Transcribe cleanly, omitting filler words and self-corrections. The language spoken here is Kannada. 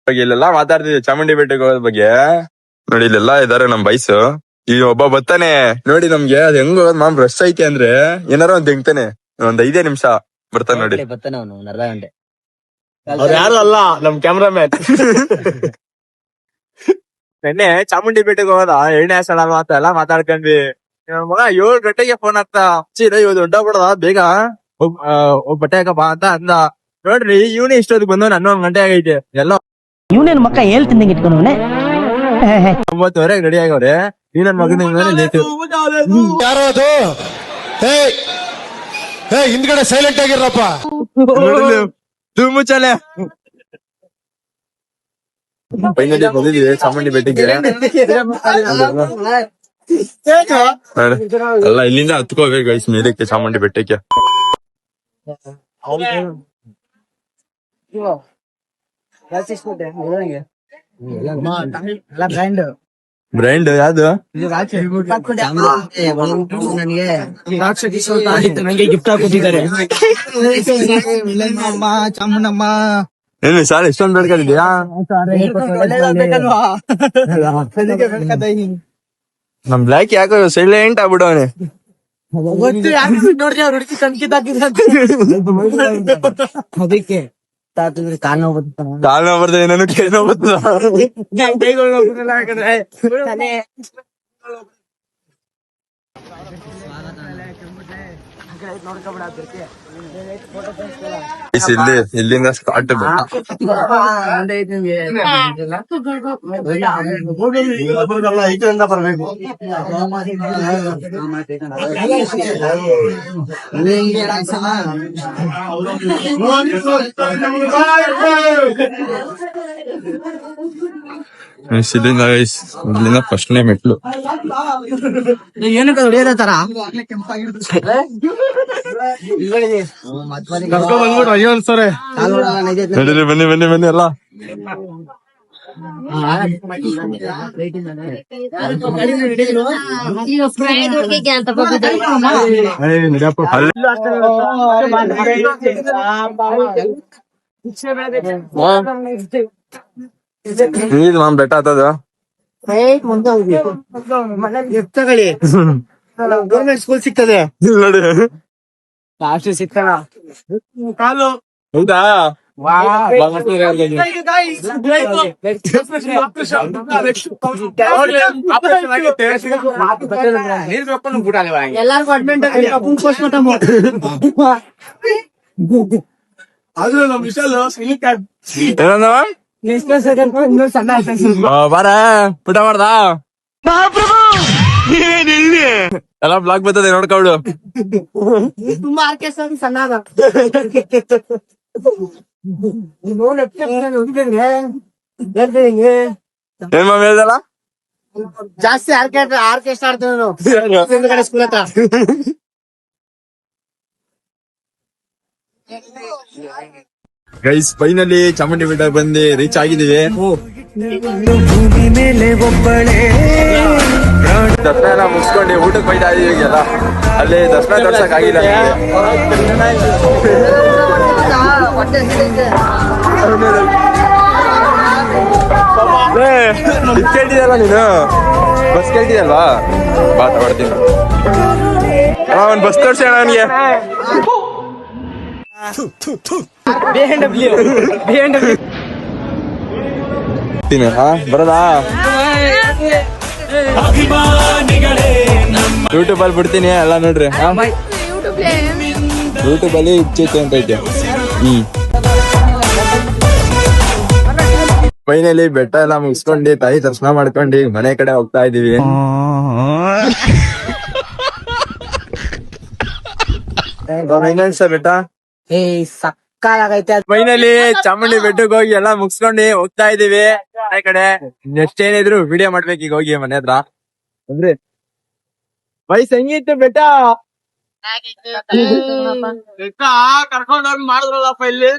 ಬಗ್ಗೆ ಇಲ್ಲೆಲ್ಲಾ ಮಾತಾಡ್ತಿದ್ವಿ ಚಾಮುಂಡಿ ಬೆಟ್ಟಕ್ಕೆ ಹೋಗೋದ್ ಬಗ್ಗೆ. ನೋಡಿ ಇಲ್ಲೆಲ್ಲಾ ಇದಾರೆ ನಮ್ ಬೈಸು. ಈ ಒಬ್ಬ ಬರ್ತಾನೆ ನೋಡಿ ನಮ್ಗೆ ಅದ್ ಹೆಂಗ್ ಹೋಗೋದ್ ಮಾಮ್ ರಶ್ ಐತೆ ಅಂದ್ರೆ ಏನಾರ ಒಂದ್ ತೆಗ್ತಾನೆ. ಒಂದ್ 5 ನಿಮಿಷ ಬರ್ತಾನೆ ನೋಡಿ. ಬರ್ತಾನೆ ಅವನು ಒಂದ್ ಅರ್ಧ ಗಂಟೆ. ಅವ್ರು ಯಾರು ಅಲ್ಲ ನಮ್ ಕ್ಯಾಮ್ರಾಮ್ಯಾನ್. ನೆನ್ನೆ ಚಾಮುಂಡಿ ಬೆಟ್ಟಕ್ಕೆ ಹೋಗೋದ 2ನೇ ಸಲ ಎಲ್ಲ ಮಾತಾಡ್ಕೊಂಡ್ವಿ. ಮಗ 7 ಗಂಟೆಗೆ ಫೋನ್ ಆಗ್ತಾ ಇವತ್ತು ದೊಡ್ಡ ಬಿಡದ ಬೇಗ ಬಟ್ಟೆ ಹಾಕಪ್ಪ ಅಂತ ಅಂದ. ನೋಡ್ರಿ ಇವ್ನೇ ಇಷ್ಟೊತ್ತಿಗೆ ಬಂದವ್ 11 ಗಂಟೆ ಆಗೈತೆ. ಎಲ್ಲ ಇವನೇನ್ ಮಕ್ಕ ಹೇಳ್ತಿದ್ದಂಗೆ ಇಟ್ಕೊಂಡವನೆ. 9:30 ರೆಡಿ ಆಗವ್ರೆ. ಈ ನನ್ ಮಗನ ಯಾರೋ ಅದು ಹಿಂದ್ಗಡೆ ಸೈಲೆಂಟ್ ಆಗಿರಪ್ಪ. ಮುಚ್ಚಲೆ ಫೈನಲಿ ಬಂದಿದ್ವಿ ಚಾಮುಂಡಿ ಬೆಟ್ಟಿಗೆ. ಅಲ್ಲ ಇಲ್ಲಿಂದ ಹತ್ಕೋಬೇಕು ಗೈಸ್ ಮೇಲಕ್ಕೆ ಚಾಮುಂಡಿ ಬೆಟ್ಟಕ್ಕೆ. ಬ್ರ್ಯಾಂಡ್ ಯಾವ್ದು? ನನಗೆ ಗಿಫ್ಟ್ ಹಾಕೊಟ್ಟಿದ್ದಾರೆ. ಚಾಮುಂಡಮ್ಮ ಏನು ಶಾಲೆ ಇಷ್ಟೊಂದು ಬೇಡ್ಕೊಂಡಿದ್ಯಾ? ನಮ್ ಬ್ಲಾಕ್ ಯಾಕೋ ಸೈಲೆಂಟ್ ಆಗ್ಬಿಡವನೆ. ಅದಕ್ಕೆ ಕಾಲ್ ನೋವು ಬರ್ತದೆ ಏನೋ ಕೈ ನೋವು ಬರ್ತದ. ಇಲ್ಲಿಂದ ಸ್ಟಾರ್ಟ್. ಬರ್ಬೇಕು ಇಲ್ಲಿಂದ ಫಸ್ಟ್ನೇ ಮೆಟ್ಲು. ಏನಕ್ಕೆ ಹೊಡಿಯೋದ ತರ ಬನ್ನಿ ಬನ್ನಿ ಬನ್ನಿ ಎಲ್ಲ. ಮಾಮ್ ಬೆಟ್ಟ ಹತ್ತದ ಗೌರ್ಮೆಂಟ್ ಸ್ಕೂಲ್ ಸಿಗ್ತದೆ ನೋಡಿ. ಸಿಗ್ತಾನ ಕಾಲು ಹೌದಾ? ಎಲ್ಲಾರ್ಗು ಅಡ್ಮಿಟ್ ಅದು ನಮ್ ವಿಶಾಲ್ ಏನಂದ ಬಾರ ಪುಟ ಮಾಡ್ದ ಎಲ್ಲ ಬ್ಲಾಕ್ ಬರ್ತದೆ ನೋಡ್ಕೊಡು. ತುಂಬಾ ಆರ್ಕೆಸ್ಟ್ರಾ ಸಣ್ಣ ಏನ್ ಮಾಮ್ ಹೇಳ್ದಲ್ಲ ಜಾಸ್ತಿ ಆರ್ಕೆಸ್ಟ್ರಾ ಆಡ್ತೇವೆ ಸ್ಕೂಲ್ ಹತ್ರ. ಗೈಸ್ ಫೈನಲಿ ಚಾಮುಂಡಿ ಬೆಟ್ಟ ಬಂದು ರೀಚ್ ಆಗಿದೀವಿ. ದರ್ಶನ ಎಲ್ಲ ಮುಗಿಸ್ಕೊಂಡು ಊಟಕ್ಕೆ ಬೈತಾ ಇದೀವಿ ಈಗೆಲ್ಲ. ಅಲ್ಲಿ ದರ್ಶನ ತೋರ್ಸಕ್ ಆಗಿಲ್ಲ. ಕೇಳ್ತಿದಲ್ಲ ನೀನು ಬಸ್ ಕೇಳ್ತಿದಲ್ವಾ? ಬಾ ತಗೊಡ್ತೀನಿ. ಒಂದ್ ಬಸ್ ತೋರ್ಸೋಣ ನನ್ಗೆ. ಬರದಾ? ಯೂಟ್ಯೂಬ್ ಅಲ್ಲಿ ಬಿಡ್ತೀನಿ ಎಲ್ಲ ನೋಡ್ರಿ. ಯೂಟ್ಯೂಬ್ ಅಲ್ಲಿ ಇಚ್ಚೈತೆ ಅಂತ ಐತೆ. ಫೈನಲಿ ಬೆಟ್ಟ ಎಲ್ಲ ಮುಗಿಸ್ಕೊಂಡು ತಾಯಿ ದರ್ಶನ ಮಾಡ್ಕೊಂಡು ಮನೆ ಕಡೆ ಹೋಗ್ತಾ ಇದೀವಿ. ಬೆಟ್ಟ ಸಕ್ಕತ್ತಾಗೈತೆ. ಫೈನಲಿ ಚಾಮುಂಡಿ ಬೆಟ್ಟಕ್ಕೆ ಹೋಗಿ ಎಲ್ಲ ಮುಗಿಸ್ಕೊಂಡು ಹೋಗ್ತಾ ಇದೀವಿ ಮನೆ ಕಡೆ. ನೆಕ್ಸ್ಟ್ ಏನಿದ್ರು ವಿಡಿಯೋ ಮಾಡ್ಬೇಕು ಈಗ ಹೋಗಿ ಮನೆ ಹತ್ರ. ಅಂದ್ರೆ ವಯಸ್ಸು ಹೆಂಗಿತ್ತು ಬೆಟ್ಟ? ಕರ್ಕೊಂಡೋಗಿ ಮಾಡಿದ್ರಲ್ಲಪ್ಪ ಇಲ್ಲಿ.